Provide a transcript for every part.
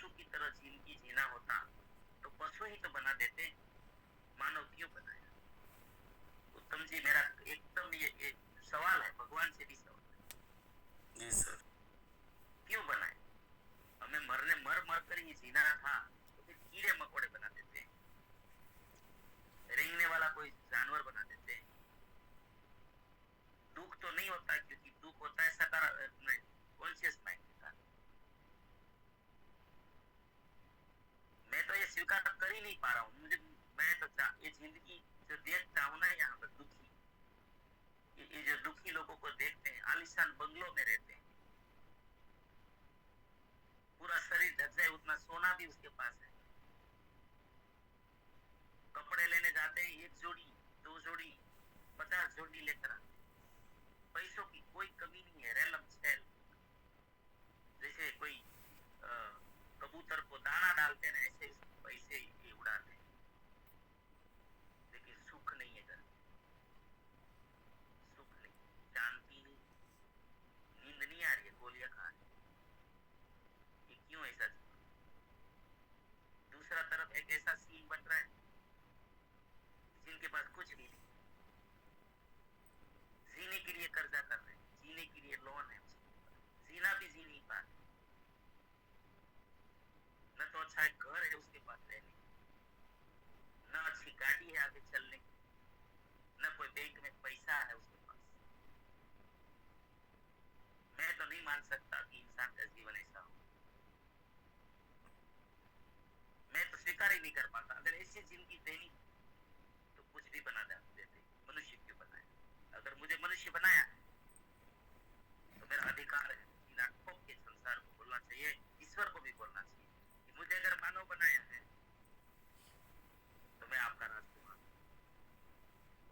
पशु की तरह जिंदगी जीना होता तो पशु ही तो बना देते, मानव क्यों बनाया? उत्तम जी, मेरा एकदम ये सवाल है, भगवान से भी सवाल है। जी सर। क्यों बनाए? हमें मर मर कर ही जीना था, तो फिर कीड़े मकोड़े बना देते हैं, रेंगने वाला कोई जानवर बना देते हैं। दुख तो नहीं होता, क्योंकि दुख होता है सकारात्मक कॉन्शियस माइंड के कारण। मैं तो ये स्वीकार कर ही नहीं पा रहा हूँ। मैं तो ये जिंदगी जो देखता हूँ ना यहाँ पर दुखी, ये जो दुखी लोगों को देखते हैं, आलीशान बंगलों में रहते हैं, पूरा शरीर ढक जाए उतना सोना भी उसके पास है, कपड़े लेने जाते हैं, एक जोड़ी, दो जोड़ी, 50 जोड़ी लेकर आते हैं। पैसों की कोई कमी नहीं है, रेलम छेल, जैसे कोई कबूतर को दाना डालते हैं ऐसे पैसे ये उड़ाते हैं। लेकिन सुख नहीं है घर में, सुख नहीं, शांति नहीं, नींद नहीं आ रही है, गोलियां खा रही है। ये क्यों ऐसा? दूसरा तरफ एक ऐसा सीन बन रहा है जिनके पास कुछ भी नहीं, जीने के लिए कर्जा कर रहे हैं, जीने के लिए लोन है, जीना भी जी नहीं पा रहे। न तो अच्छा एक घर है उसके पास रहने, न अच्छी गाड़ी है आगे चलने की, न कोई बैंक में पैसा है उसके पास। मैं तो नहीं मान सकता कि इंसान का जीवन ऐसा हो। मैं तो स्वीकार ही नहीं कर पाता। अगर ऐसी जिंदगी देनी तो कुछ भी बना देते, मनुष्य क्यों बनाया? अगर मुझे मनुष्य बनाया तो मेरा अधिकार है बिना ठोक के संसार को बोलना चाहिए, ईश्वर को भी बोलना चाहिए कि मुझे अगर मानव बनाया है तो मैं आपका राजकुमार।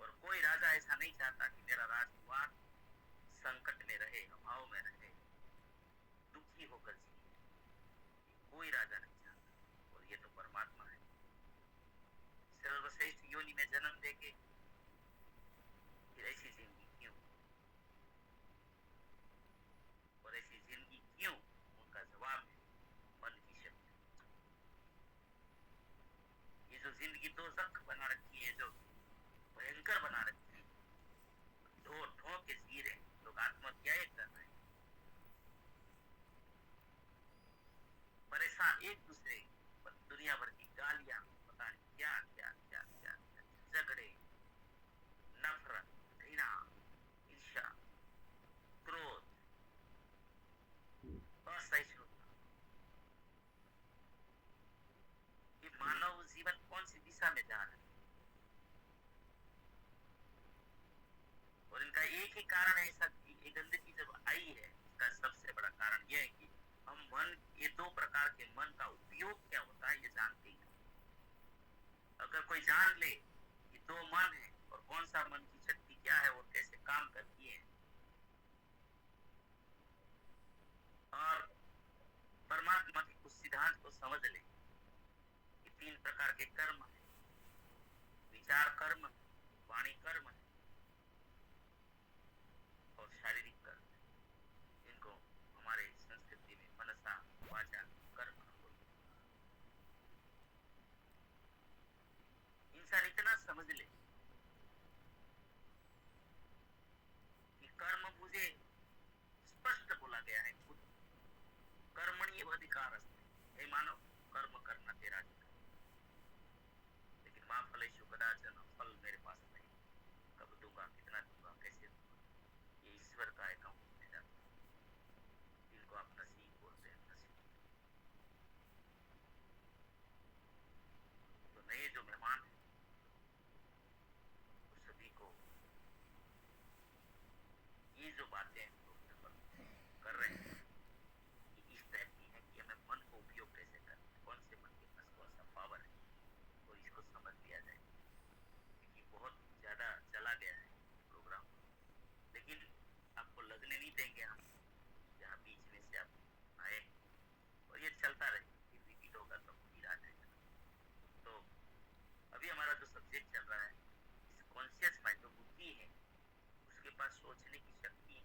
और कोई राजा ऐसा नहीं चाहता कि मेरा राजकुमार संकट में रहे, अभाव में रहे, दुखी होकर जिए। कोई राजा नहीं चाहता, और ये तो परमात्मा है। सर्वश्रेष्ठ योनि में जन्म देके फिर ऐसी जिंदगी क्यों? और ऐसी जिंदगी क्यों? उनका जवाब है मन की शक्ति। ये जो जिंदगी दो जख्म बना रखी है, जो भयंकर बना रखी है, दो ठो के जी रहे लोग, आत्महत्याएं कर रहे हैं, परेशान एक दूसरे पर, दुनिया भर की गालियां, पता नहीं क्या क्या क्या क्या, क्या झगड़े, नफरत, घृणा, ईर्ष्या, क्रोध, असहिष्णुता। ये मानव जीवन कौन सी दिशा में जा रहा है? और इनका एक ही कारण है, ऐसा ये गंदगी जब आई है, इसका सबसे बड़ा कारण यह है कि हम मन, ये दो प्रकार के मन का उपयोग क्या होता है ये जानते ही नहीं। अगर कोई जान ले कि दो मन है और कौन सा मन की शक्ति क्या है और कैसे काम करती है, और परमात्मा के कुछ सिद्धांत को समझ ले कि 3 प्रकार के कर्म है, विचार कर्म, वाणी कर्म है और शारीरिक कर्म है, इनको हमारे संस्कृति में मनसा वाचा कर्म बोलते हैं। इंसान इतना समझ ले कि कर्म मुझे स्पष्ट बोला गया है, खुद कर्मणि अधिकारस्ते, हे मानव कर्म करना तेरा अधिकार, लेकिन मां फलेषु कदाचन, फल मेरे पास नहीं, कब दूंगा, कितना दूंगा, कैसे दूंगा, ये ईश्वर का अकाउंट में जाता है। इनको आप नसीब बोलते हैं, नसीब। तो नए जो मेहमान हैं उस सभी को ये जो बातें हम लोग कर रहे हैं कि इस टाइप की है कि हमें मन को उपयोग कैसे करना है, कौन से मन के पास कौन सा पावर है, और इसको समझ लिया जाए। क्योंकि बहुत ज्यादा चला गया है प्रोग्राम, लेकिन आपको लगने नहीं देंगे हम, जहाँ बीच में से आप आए, और ये चलता रहे, फिर रिपीट होगा तो फिर आ जाएगा। तो अभी हमारा जो सब्जेक्ट चल रहा है, इस कॉन्शियस माइंड जो बुद्धि है उसके पास सोचने की शक्ति है,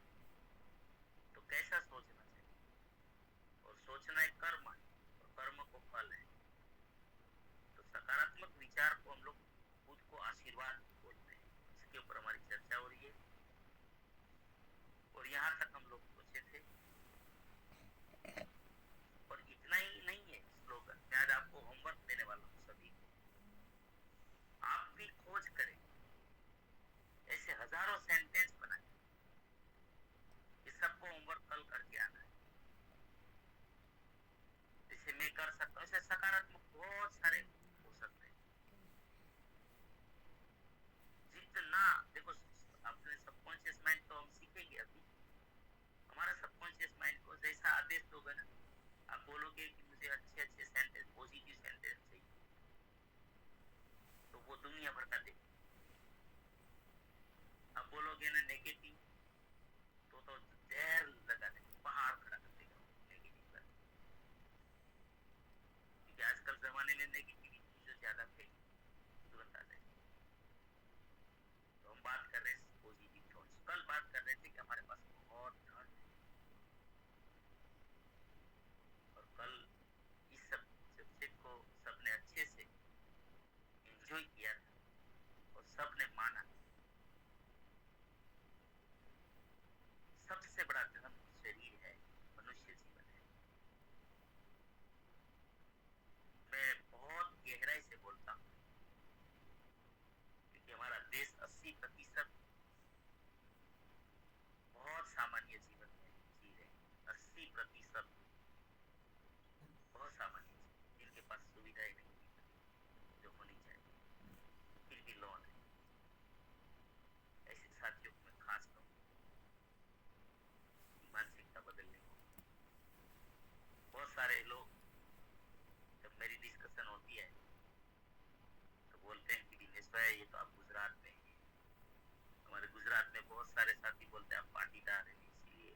तो कैसा सोचना चाहिए? और सोचना एक कर्म है, और कर्म विचार को हम लोग खुद को आशीर्वाद बोलते हैं, इसके ऊपर हमारी चर्चा हो रही है। और यहाँ तक हम लोग सोचे थे, और इतना ही नहीं है स्लोगन, मैं आज आपको होमवर्क देने वाला हूँ सभी को। आप भी खोज करें, ऐसे हजारों सेंटेंस बनाए, इस सबको होमवर्क कल करके आना है। जैसे मैं कर सकता हूँ, ऐसे सकारात्मक बहुत सारे हो सकते हैं। जितना देखो, अपने सबकॉन्शियस माइंड तो हम सीखेंगे अभी। हमारा सबकॉन्शियस माइंड को जैसा आदेश दोगे ना, आप बोलोगे कि मुझे अच्छे अच्छे सेंटेंस, पॉजिटिव सेंटेंस चाहिए, तो वो दुनिया भर का देगा। आप बोलोगे ना नेगेटिव, तो जहर लगा देगा, पहाड़ खड़ा कर देगा नेगेटिव का। क्योंकि आजकल जमाने में नेगेटिविटी जो ज्यादा फैली तुरंत आ जाएगी। तो हम बात कर रहे हैं पॉजिटिव थॉट्स। कल बात कर रहे थे कि हमारे पास बहुत धन है, और कल इस सब सब्जेक्ट को सबने अच्छे से एंजॉय किया था और सबने माना। सबसे बड़ा धन शरीर है, मनुष्य जीवन है। मैं बहुत गहराई से बोलता हूँ, क्योंकि हमारा देश 80% बहुत सामान्य जीवन में जी रहे हैं। 80% बहुत सामान्य, जिनके पास सुविधाएं नहीं है जो होनी चाहिए, फिर भी लोन है। ऐसे साथियों को मैं खास कहूँ, मानसिकता बदलने को। बहुत सारे लोग जब मेरी डिस्कशन होती है तो बोलते हैं कि दिनेश भाई, ये तो आप गुजरात में हैं। हमारे गुजरात में बहुत सारे साथी बोलते हैं आप पाटीदार हैं, इसीलिए।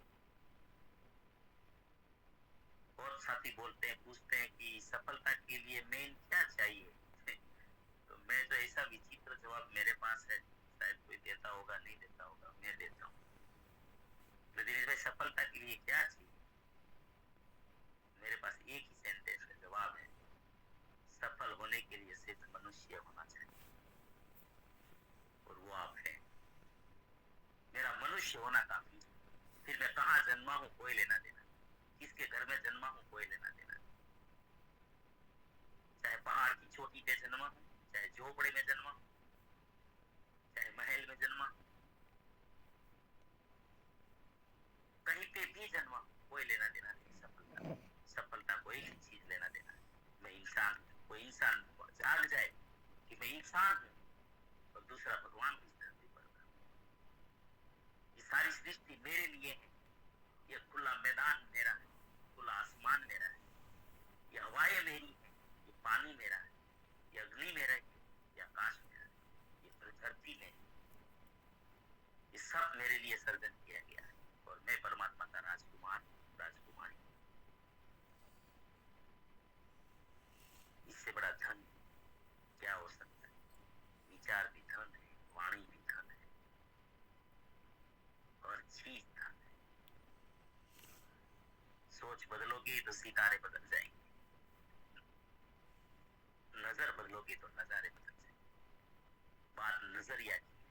बहुत साथी बोलते हैं, पूछते हैं कि सफलता के लिए मेन क्या चाहिए। तो मैं तो ऐसा विचित्र जवाब मेरे पास है, शायद कोई देता होगा, नहीं देता होगा, मैं देता हूँ। तो दिनेश भाई, सफलता के लिए क्या चाहिए? मेरे पास एक ही सेंटेंस है, जवाब है, सफल होने के लिए सिर्फ मनुष्य होना चाहिए, और वो आप हैं। मेरा मनुष्य होना काफी है। फिर मैं कहाँ जन्मा हूँ कोई लेना देना, किसके घर में जन्मा हूँ कोई लेना देना। चाहे पहाड़ की चोटी पे जन्मा हूँ, चाहे झोपड़े में जन्मा हूँ, चाहे महल में जन्मा हूँ, कहीं पे भी जन्मा हूँ, कोई लेना देना नहीं। सफलता को एक ही चीज लेना देना है, मैं इंसान हूँ। कोई इंसान जाग जाए कि मैं इंसान हूँ, और दूसरा भगवान की धरती पर। ये सारी सृष्टि मेरे लिए है, ये खुला मैदान मेरा है, खुला आसमान मेरा है, ये हवाएं मेरी है, ये पानी मेरा है, ये अग्नि मेरा है, ये आकाश मेरा है, ये धरती मेरी, ये सब मेरे लिए सर्जन किया गया है, और मैं परमात्मा का राजकुमार, राजकुमारी। इससे बड़ा धन क्या हो सकता है? विचार भी धन है, वाणी भी धन है, और चीज धन है। सोच बदलोगे तो सितारे बदल जाएंगे, नजर बदलोगे तो नजारे बदल जाएंगे। बात नजरिया की है,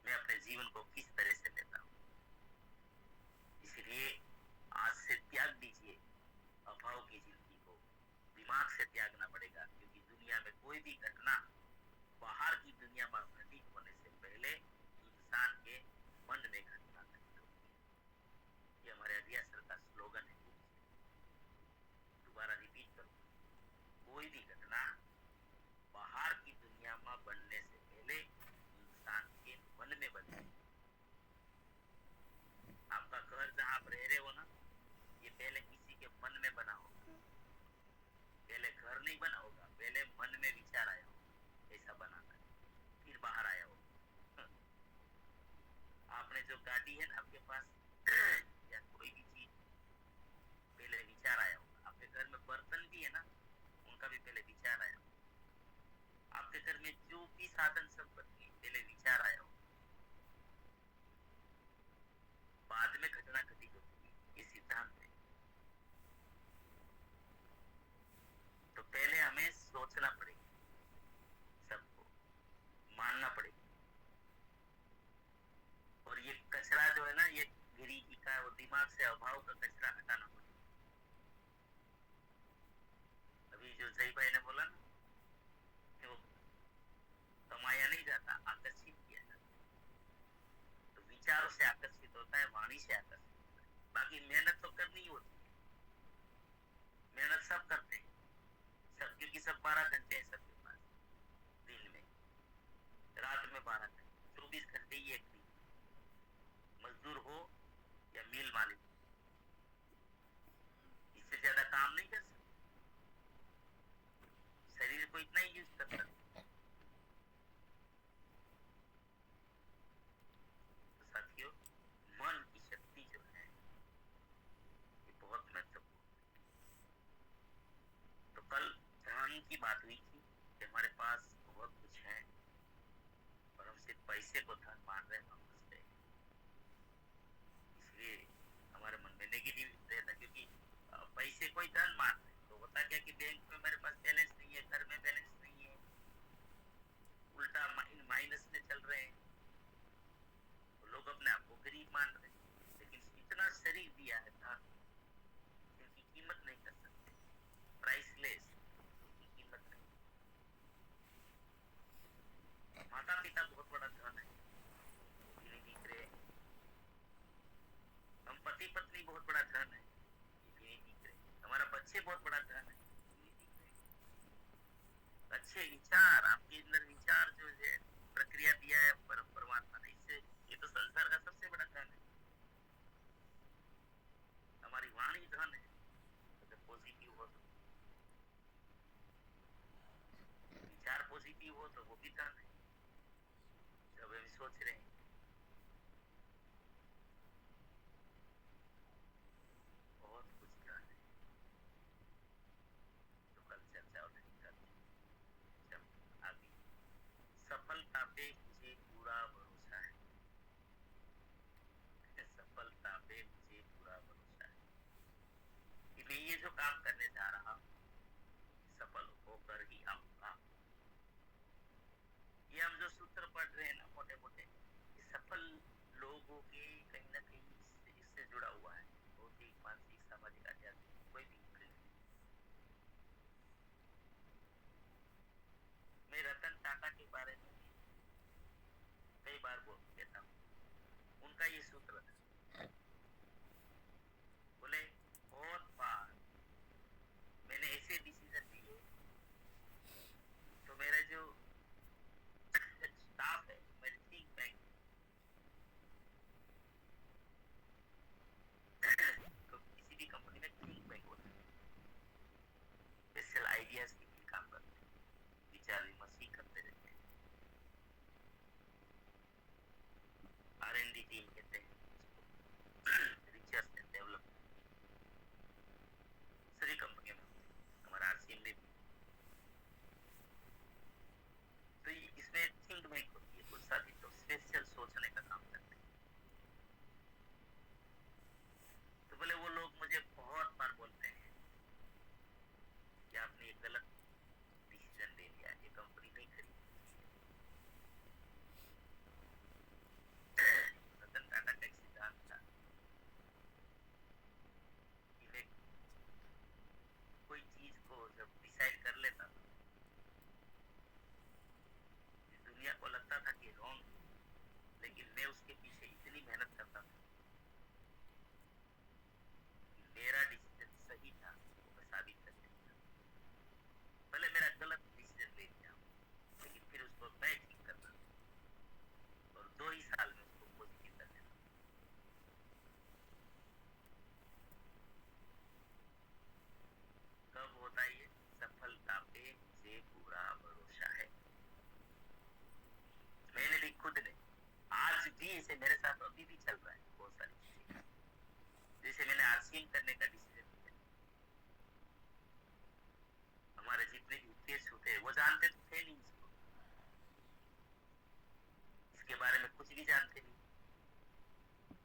मैं अपने जीवन को किस तरह से लेता हूँ। इसलिए आज से त्याग दीजिए अभाव की जिंदगी को, दिमाग से त्यागना पड़ेगा। क्योंकि दुनिया में कोई भी घटना बाहर की दुनिया में घटित होने से पहले इंसान के मन में घटना घटित होती है। ये हमारे अरिया सर का स्लोगन है। दोबारा रिपीट करूँ, कोई भी घटना बाहर की दुनिया में बनने से पहले इंसान के मन में बनती है। आपका घर जहाँ आप रह रहे हो ना, ये पहले किसी के मन में बना होगा। पहले घर नहीं बना होगा, पहले मन में विचार आया होगा, ऐसा बना था, फिर बाहर आया होगा। आपने जो गाड़ी है ना आपके पास, या कोई भी चीज, पहले विचार आया होगा। आपके घर में बर्तन भी है ना, उनका भी पहले विचार आया होगा। आपके घर में जो भी साधन संपत्ति, पहले विचार आया होगा, बाद में घटना घटित होती है। ये सिद्धांत है। तो पहले हमें सोचना पड़ेगा, गिरी का वो दिमाग से अभाव का कचरा हटाना पड़ेगा। अभी जो जय भाई ने बोला ना कि वो कमाया नहीं जाता, आकर्षित किया जाता। तो विचारों से आकर्षित होता है, वाणी से आकर्षित होता है। बाकी मेहनत तो करनी ही होती है, मेहनत सब करते हैं सब, क्योंकि सब 12 घंटे है सबके पास दिन में, रात में 12 घंटे, 24 घंटे ही एक दिन। मजदूर हो या मिल मालिक, इससे ज्यादा काम नहीं कर सकते, शरीर को इतना ही यूज कर सकते। तो साथियों, मन की शक्ति जो है ये बहुत महत्वपूर्ण है। तो कल धन की बात हुई थी कि हमारे पास बहुत कुछ है और हम सिर्फ पैसे को धन मान रहे हैं, समझते हैं, इसलिए हमारे मन में नेगेटिव रहता, क्योंकि पैसे को ही धन मान रहे हैं। तो होता क्या कि बैंक में मेरे पास बैलेंस नहीं है, घर में बैलेंस नहीं है, उल्टा माइनस में चल रहे हैं, तो लोग अपने आप को गरीब मान रहे हैं। लेकिन इतना शरीर दिया है धन, जिनकी कीमत नहीं कर सकते, प्राइसलेस, उनकी कीमत नहीं। माता पिता बहुत बड़ा धन है, वो भी नहीं दिख रहे। हम पति पत्नी बहुत बड़ा धन है, ये भी नहीं दिख रहे। हमारा बच्चे बहुत बड़ा धन है, ये नहीं दिख रहे। अच्छे विचार, आपके अंदर विचार जो है प्रक्रिया दिया है परमात्मा ने, इससे ये तो संसार का सबसे बड़ा धन है। हमारी वाणी धन है, अगर पॉजिटिव हो तो, विचार पॉजिटिव हो तो वो भी धन है। जब हम सोच रहे हैं बहुत कुछ धन है, तो कल चर्चा और नहीं करते। जब आगे सफलता पे मुझे पूरा भरोसा है, सफलता पे मुझे पूरा भरोसा है कि मैं ये जो काम करने जा रहा हूँ सफल होकर ही आऊंगा। ये हम जो सूत्र पढ़ रहे हैं ना मोटे मोटे, ये सफल लोगों के कहीं ना कहीं इससे जुड़ा हुआ है, भौतिक, मानसिक, सामाजिक, आध्यात्मिक, कोई भी फील्ड। मैं रतन टाटा के बारे में कई बार बोल कहता हूँ, उनका ये सूत्र था, बोले बहुत बार मैंने ऐसे डिसीजन लिए तो मेरा जो स्टाफ है, मेरे थिंक बैंक, तो किसी भी कंपनी में थिंक बैंक होता है, स्पेशल आइडियाज के लिए काम करते हैं, विचार विमर्श करते रहते हैं, R&D टीम कहते हैं, रिसर्च एंड डेवलपमेंट, सभी कंपनियों में, हमारा RCM में भी। तो इसमें थिंक बैंक होती है, कुछ साथी तो स्पेशल सोचने का काम करते हैं। तो बोले वो लोग मुझे बहुत बार बोलते हैं कि आपने एक गलत डिसीजन ले लिया, ये कंपनी नहीं खरीदनी चाहिए। रतन टाटा का एक सिद्धांत था कि वे कोई चीज को जब डिसाइड कर लेता था, दुनिया को लगता था कि रॉन्ग, लेकिन मैं उसके पीछे इतनी मेहनत करता था कि मेरा डिसीजन सही था, वो मैं साबित कर देता। पहले मेरा गलत डिसीजन ले लिया, लेकिन फिर उसको मैं ठीक करता और 2 ही साल में उसको पॉजिटिव कर देता। कब होता है ये? सफलता पे मुझे पूरा भरोसा है। मैंने भी खुद ने, आज भी इसे मेरे साथ अभी भी चल रहा है बहुत सारी चीजें। जैसे मैंने RCM करने का डिसीजन लिया, हमारे जितने भी उद्देश्य होते हैं वो जानते तो थे नहीं, इसके बारे में कुछ भी जानते नहीं।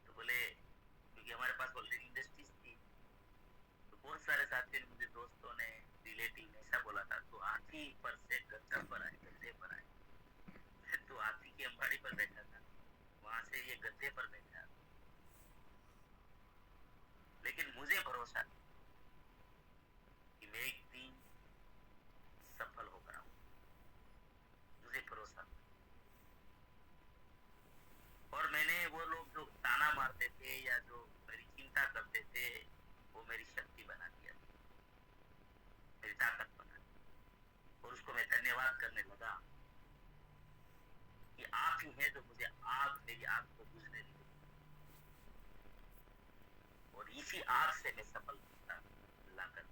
तो बोले, क्योंकि हमारे पास ऑलरेडी इंडस्ट्रीज थी, तो बहुत सारे साथियों ने, मुझे दोस्तों ने, रिलेटिव ने ऐसा बोला था, तो हाथी पर से गद्दा पर आए, गद्दे पर आए। तो हाथी की अंबाड़ी पर बैठा था, वहां से ये गद्दे पर बैठा, ताकत बना। और उसको मैं धन्यवाद करने लगा कि आप ही हैं जो मुझे मेरी आग को बुझने नहीं देते, और इसी आग से मैं सफलता लाकर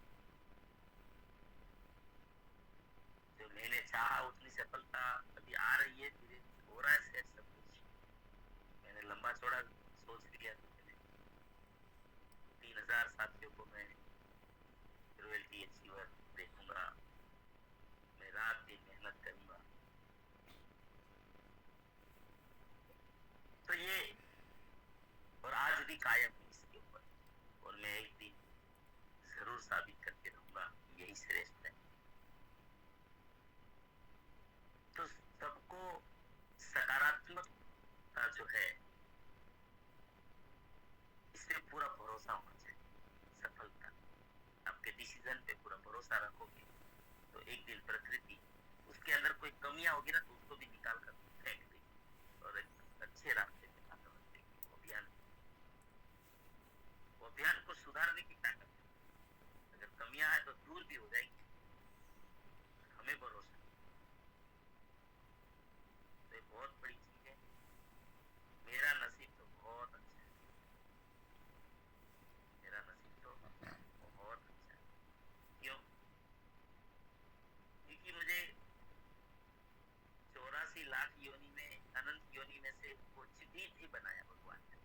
जो मैंने चाहा उतनी सफलता अभी आ रही है, धीरे हो रहा है सब कुछ। मैंने लंबा चौड़ा सोच लिया तो मैंने 3000 साथियों को मैं रॉयल्टी अचीवर देखूंगा, मैं रात दिन मेहनत करूंगा। तो ये और आज भी कायम है इसके ऊपर, और मैं एक दिन जरूर साबित करके रहूंगा यही श्रेष्ठ है। तो सबको सकारात्मकता जो है इससे पूरा भरोसा होना चाहिए। सफलता आपके डिसीजन पे पूरा भरोसा रखोगे तो एक दिन प्रकृति उसके अंदर कोई कमियां होगी ना तो उसको भी निकाल कर फेंक देगी और एक अच्छे रास्ते पे आगे बढ़ देगी। वो अभियान को सुधारने की ताकत है। अगर कमियां है तो दूर भी हो जाएगी, हमें भरोसा। तो एक बहुत बड़ी चीज है, मेरा नसीब तो बहुत अच्छा है, मेरा नसीब तो बहुत अच्छा है। क्यों? क्योंकि मुझे 84 लाख योनि में, अनंत योनि में से कुछ भी बनाया भगवान ने,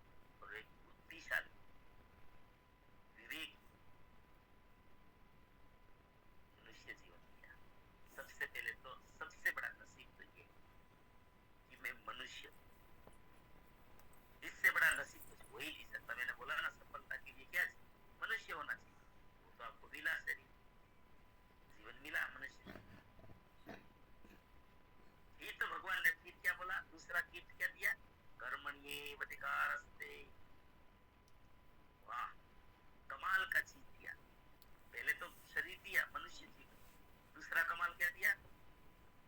और एक बुद्धिशाली विवेक मनुष्य जीवन दिया। सबसे पहले तो सबसे बड़ा नसीब तो ये कि मैं मनुष्य, इससे बड़ा नसीब कुछ हो ही नहीं सकता। मैंने बोला ना सफलता के लिए क्या मनुष्य होना चाहिए, वो तो आपको मिला, शरीर जीवन मिला मनुष्य। ये तो भगवान ने फिर क्या बोला, दूसरा गिफ्ट क्या दिया, कर्मण्येवाधिकारस्ते। वाह, कमाल का चीज दिया। पहले तो शरीर दिया, मनुष्य जीवन। दूसरा कमाल क्या दिया,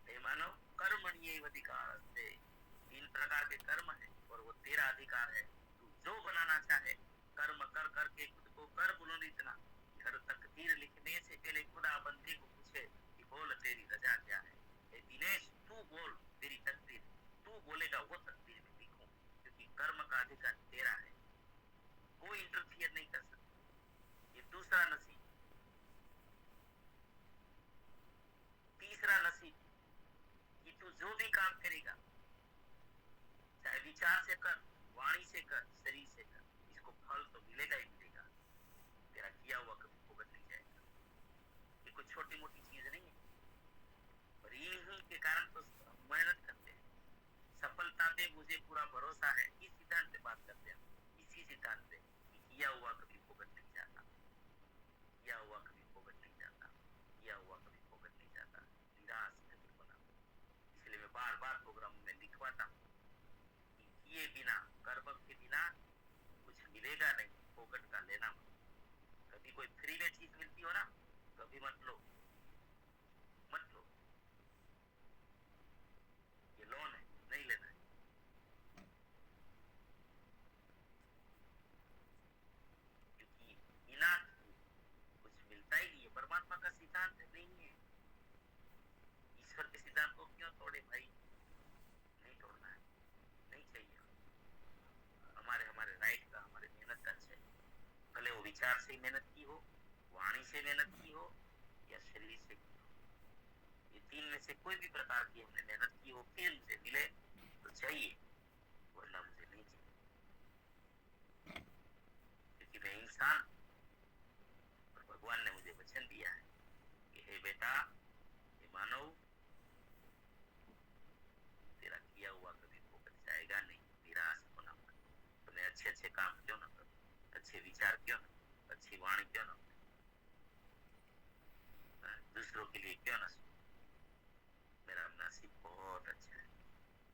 हे मानव कर्मण्येवाधिकारस्ते। 3 प्रकार के कर्म है और वो तेरा अधिकार है। तू जो बनाना चाहे कर्म कर करके खुद को कर बोलो इतना। घर तकदीर लिखने से पहले खुदा बंदे को पूछे कि बोल तेरी रजा क्या है। दिनेश तू बोल तेरी तकदीर, तू बोलेगा वो तकदीर में लिखूं, क्योंकि कर्म का अधिकार तेरा है, कोई इंटरफियर नहीं कर सकता। ये दूसरा नसीब। तीसरा नसीब कि तू जो भी काम करेगा, चाहे विचार से कर, वाणी से कर, शरीर से कर, इसको फल तो मिलेगा ही मिलेगा। तेरा किया हुआ कभी भुगत नहीं जाएगा। ये कोई छोटी मोटी चीज नहीं है, और इन्हीं के कारण तो मेहनत करते हैं। सफलता पे मुझे पूरा भरोसा है, इस सिद्धांत पे बात करते हैं, इसी सिद्धांत पे किया हुआ कभी भुगत नहीं जाता, किया हुआ कभी भुगत नहीं जाता, किया हुआ कभी भुगत नहीं जाता, निराश कभी होना। इसलिए मैं बार बार प्रोग्राम में लिखवाता हूँ कि किए बिना, कर्म के बिना कुछ मिलेगा नहीं, फोकट का लेना मत। कभी कोई फ्री में चीज मिलती हो ना, कभी मत लो, मत लो, ये लोन है, नहीं लेना है। क्योंकि बिना कुछ मिलता ही नहीं है। परमात्मा का सिद्धांत नहीं है, ईश्वर के सिद्धांत को क्यों तोड़े भाई, नहीं तोड़ना है, नहीं चाहिए। हमारे हमारे राइट का, हमारे मेहनत का चाहिए। भले वो विचार से मेहनत की हो, वाणी से मेहनत की हो, या शरीर से की हो, ये 3 में से कोई भी प्रकार की हमने मेहनत की हो, फिर मुझे मिले तो चाहिए, वरना मुझे नहीं चाहिए। क्योंकि मैं इंसान, और भगवान ने मुझे वचन दिया है कि हे बेटा, हे मानव, तेरा किया हुआ कभी भुगत जाएगा नहीं, निराश होना मत। तो मैं अच्छे अच्छे काम क्यों ना करूं, अच्छे विचार क्यों ना, अच्छी वाणी क्यों ना, दूसरों के लिए क्यों ना सुनूं। मेरा नसीब बहुत अच्छा है।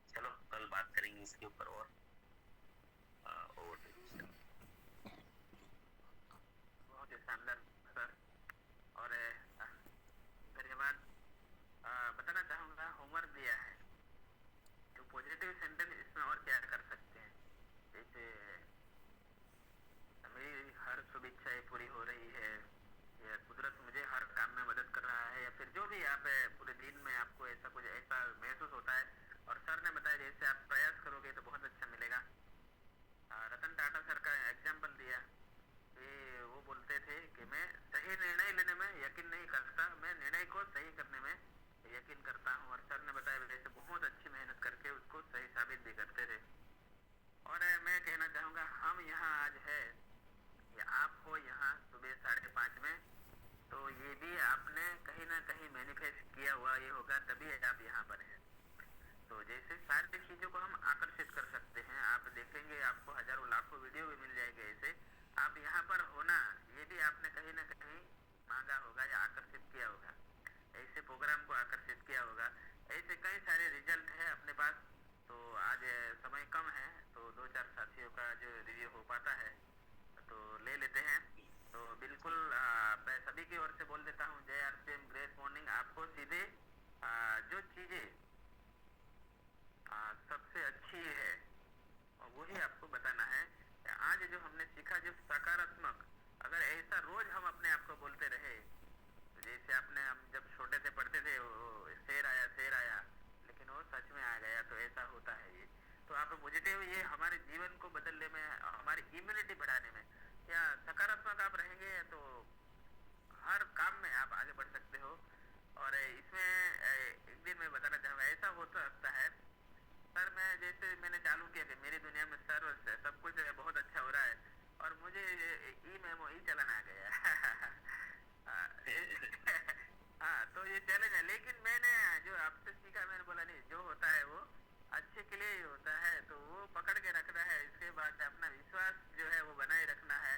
चलो कल बात करेंगे इसके ऊपर और बहुत ही शानदार सर। और धन्यवाद। बताना चाहूँगा, होमवर्क दिया है तो पॉजिटिव सेंटेंस इसमें और क्या कर सकते हैं। जैसे मेरी हर शुभ इच्छाएं पूरी हो रही है, या कुदरत मुझे हर काम में मदद कर रहा भी आप पूरे दिन में आपको ऐसा कुछ ऐसा महसूस होता है। और सर ने बताया जैसे आप प्रयास करोगे तो बहुत अच्छा मिलेगा। रतन टाटा सर का एग्जाम्पल दिया कि वो बोलते थे कि मैं सही निर्णय लेने में यकीन नहीं करता, मैं निर्णय को सही करने में यकीन करता हूँ। और सर ने बताया जैसे बहुत अच्छी मेहनत करके उसको सही साबित भी करते थे। और मैं कहना चाहूँगा हम यहाँ आज है कि आप हो यहाँ सुबह 5:30 में, तो ये भी आपने कहीं ना कहीं मैनिफेस्ट किया हुआ ये होगा, तभी आप यहाँ पर हैं। तो जैसे सारी चीज़ों को हम आकर्षित कर सकते हैं, आप देखेंगे आपको हजारों लाखों वीडियो भी मिल जाएंगे ऐसे। आप यहाँ पर होना ये भी आपने कहीं ना कहीं मांगा होगा या आकर्षित किया होगा, ऐसे प्रोग्राम को आकर्षित किया होगा। ऐसे कई सारे रिजल्ट है अपने पास। तो आज समय कम है तो दो चार साथियों का जो रिव्यू हो पाता है तो ले लेते हैं। तो बिल्कुल मैं सभी की ओर से बोल देता हूँ जय आरसीएम, ग्रेट मॉर्निंग। आपको सीधे जो चीज़ें सबसे अच्छी है और वही आपको बताना है। आज जो हमने सीखा जो सकारात्मक, अगर ऐसा रोज हम अपने आप को बोलते रहे, तो जैसे आपने हम जब छोटे थे पढ़ते थे वो शेर आया लेकिन वो सच में आ गया, तो ऐसा होता है ये। तो आप पॉजिटिव ये हमारे जीवन को बदलने में, हमारी इम्यूनिटी बढ़ाने में या सकारात्मक आप रहेंगे तो हर काम में आप आगे बढ़ सकते हो। और इसमें एक दिन मैं बताना चाहूँगा ऐसा हो सकता है सर, मैं जैसे मैंने चालू किया कि मेरी दुनिया में सर सब कुछ बहुत अच्छा हो रहा है और मुझे ई मेमो ई चलन आ गया। हाँ, तो ये चैलेंज है, लेकिन मैंने जो आपसे सीखा मैंने बोला नहीं, जो होता है वो अच्छे के लिए ही होता है, तो वो पकड़ के रखना है। इसके बाद अपना विश्वास जो है वो बनाए रखना है,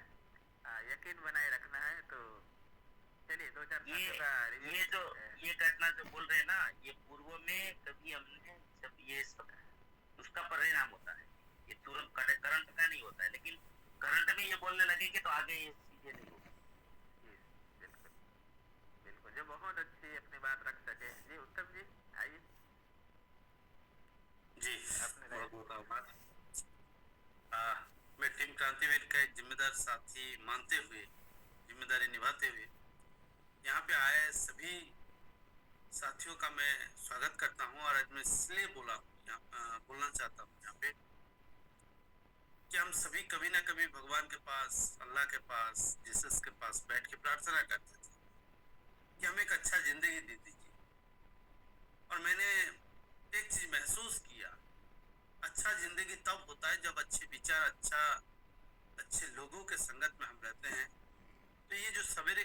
यकीन बनाए रखना है। तो चलिए दो चार ये साथियों का रिव्यू ये जो ये घटना जो बोल रहे हैं ना, ये पूर्व में कभी हमने जब ये सब उसका परिणाम होता है, ये तुरंत करंट का नहीं होता है, लेकिन करंट में ये बोलने लगेंगे तो आगे ये चीजें नहीं होगी। बिल्कुल बिल्कुल, जो बहुत अच्छी अपनी बात रख सके। जी उत्तम जी आइए, जी आपने बहुत बहुत आभार। मैं टीम क्रांतिवीर का एक जिम्मेदार साथी मानते हुए, जिम्मेदारी निभाते हुए यहाँ पे आए सभी साथियों का मैं स्वागत करता हूँ। और आज मैं इसलिए बोलना चाहता हूँ यहाँ पे कि हम सभी कभी ना कभी भगवान के पास, अल्लाह के पास, जीसस के पास बैठ के प्रार्थना करते थे कि हमें एक अच्छा जिंदगी दे दीजिए। और मैंने एक चीज महसूस किया, अच्छा जिंदगी तब होता है जब अच्छे विचार, अच्छे लोगों के संगत में हम रहते हैं। तो ये जो सवेरे